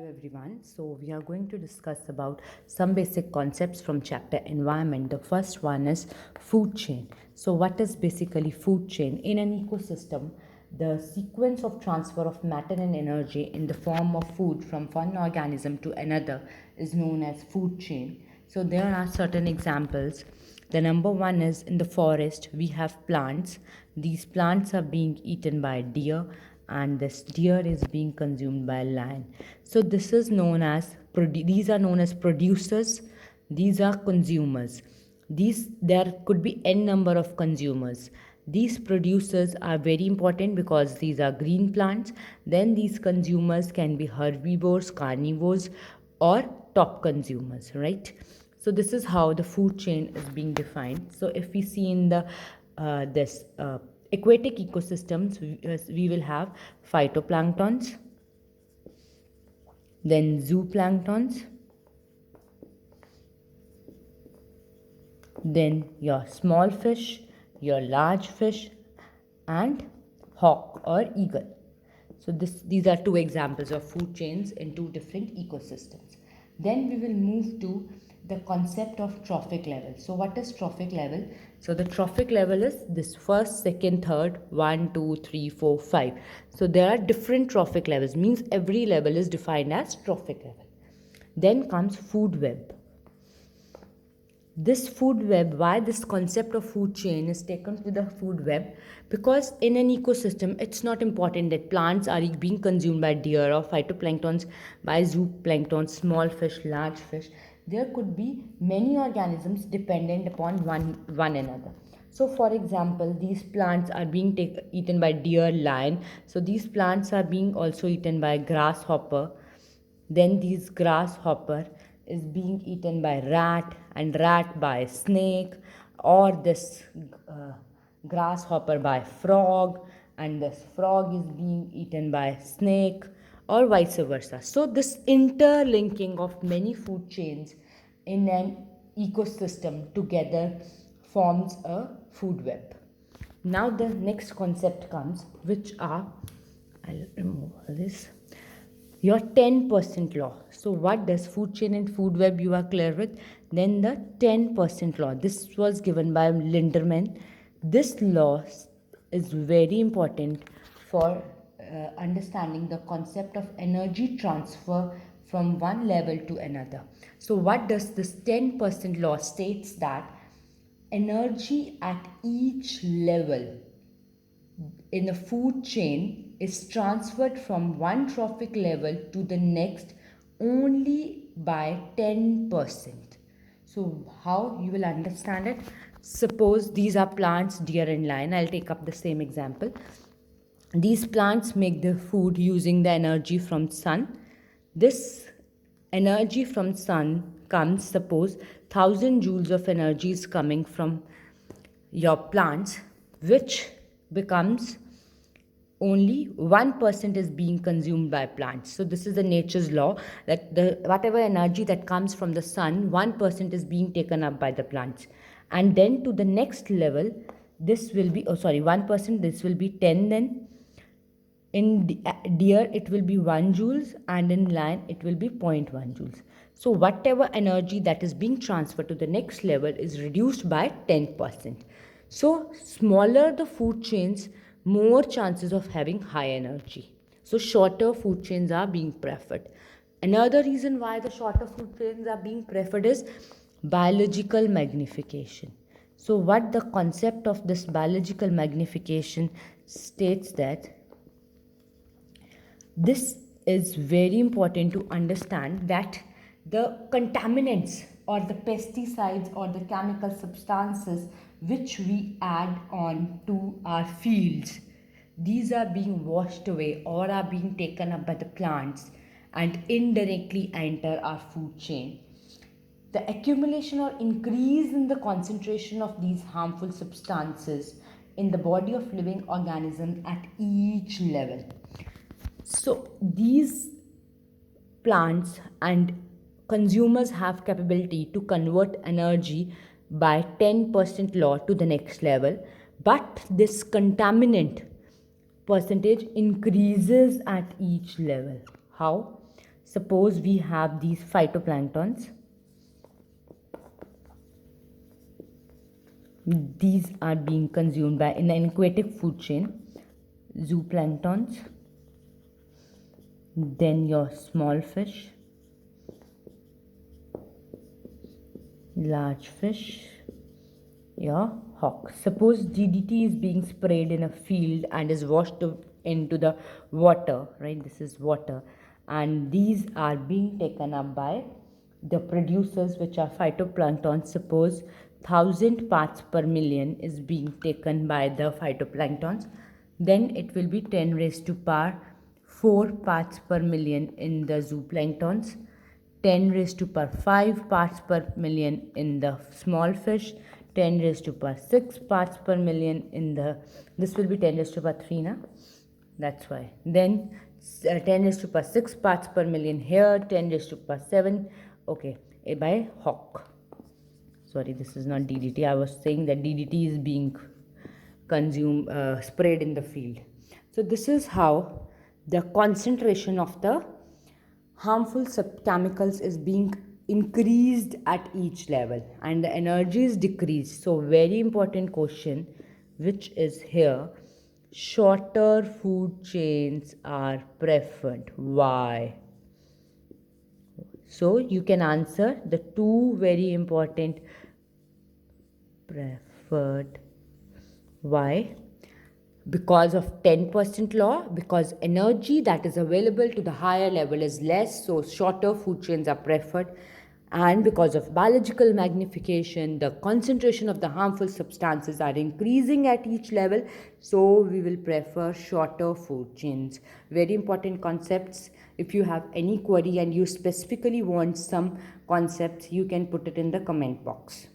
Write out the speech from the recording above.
everyone. So we are going to discuss about some basic concepts from chapter environment. The first one is food chain. So what is basically food chain? In an ecosystem, the sequence of transfer of matter and energy in the form of food from one organism to another is known as food chain. So there are certain examples. The number one is in the forest, we have plants. These plants are being eaten by deer, and this deer is being consumed by lion. So this is known as these are known as producers, these are consumers. These there could be n number of consumers. These producers are very important because these are green plants. Then these consumers can be herbivores, carnivores, or top consumers, right? So this is how the food chain is being defined. So if we see in the this aquatic ecosystems, we will have phytoplanktons, then zooplanktons, then your small fish, your large fish, and hawk or eagle. So these are two examples of food chains in two different ecosystems. Then we will move to the concept of trophic level. So what is trophic level? So the trophic level is this first, second, third, 1, 2, 3, 4, 5. So there are different trophic levels, means every level is defined as trophic level. Then comes food web. This food web, why this concept of food chain is taken to the food web? Because in an ecosystem, it's not important that plants are being consumed by deer or phytoplanktons by zooplankton, small fish, large fish. There could be many organisms dependent upon one another. So for example, these plants are being eaten by deer, lion. So these plants are being also eaten by grasshopper. Then these grasshopper is being eaten by rat, and rat by snake, or this grasshopper by frog, and this frog is being eaten by snake, or vice versa. So this interlinking of many food chains in an ecosystem together forms a food web. Now the next concept comes, which are, I'll remove this, your 10% law. So what does food chain and food web you are clear with? Then the 10% law. This was given by Linderman. This law is very important for understanding the concept of energy transfer from one level to another. So what does this 10% law states? That energy at each level in the food chain is transferred from one trophic level to the next only by 10%. So how you will understand it? Suppose these are plants, deer and lion. I'll take up the same example. These plants make their food using the energy from sun. This energy from sun comes, suppose 1000 joules of energy is coming from your plants, which becomes only 1% is being consumed by plants. So this is the nature's law, that the whatever energy that comes from the sun, 1% is being taken up by the plants. And then to the next level, this will be 1%, this will be 10. Then in deer it will be 1 joules, and in lion it will be 0.1 joules. So whatever energy that is being transferred to the next level is reduced by 10%. So smaller the food chains, more chances of having high energy. So shorter food chains are being preferred. Another reason why the shorter food chains are being preferred is biological magnification. So what the concept of this biological magnification states, that this is very important to understand, that the contaminants or the pesticides or the chemical substances which we add on to our fields, these are being washed away or are being taken up by the plants and indirectly enter our food chain. The accumulation or increase in the concentration of these harmful substances in the body of living organisms at each level. So these plants and consumers have capability to convert energy by 10% law to the next level, but this contaminant percentage increases at each level. How? Suppose we have these phytoplanktons. These are being consumed by in an aquatic food chain, zooplanktons, then your small fish, large fish, your hawk. Suppose DDT is being sprayed in a field and is washed into the water, right? This is water, and these are being taken up by the producers, which are phytoplankton. Suppose 1000 parts per million is being taken by the phytoplanktons, then it will be 10 raised to power 4 parts per million in the zooplanktons, 10 raised to power 5 parts per million in the small fish, 10 raised to power 6 parts per million in the, this will be 10 raised to power 3 na, that's why. Then 10 raised to power 6 parts per million here, 10 raised to power 7, okay, by hawk. Sorry, this is not DDT. I was saying that DDT is being consumed, sprayed in the field. So this is how the concentration of the harmful chemicals is being increased at each level and the energy is decreased. So very important question which is here: shorter food chains are preferred. Why? So you can answer the two very important preferred. Why? Because of 10% law, because energy that is available to the higher level is less, so shorter food chains are preferred. And because of biological magnification, the concentration of the harmful substances are increasing at each level, so we will prefer shorter food chains. Very important concepts. If you have any query and you specifically want some concepts, you can put it in the comment box.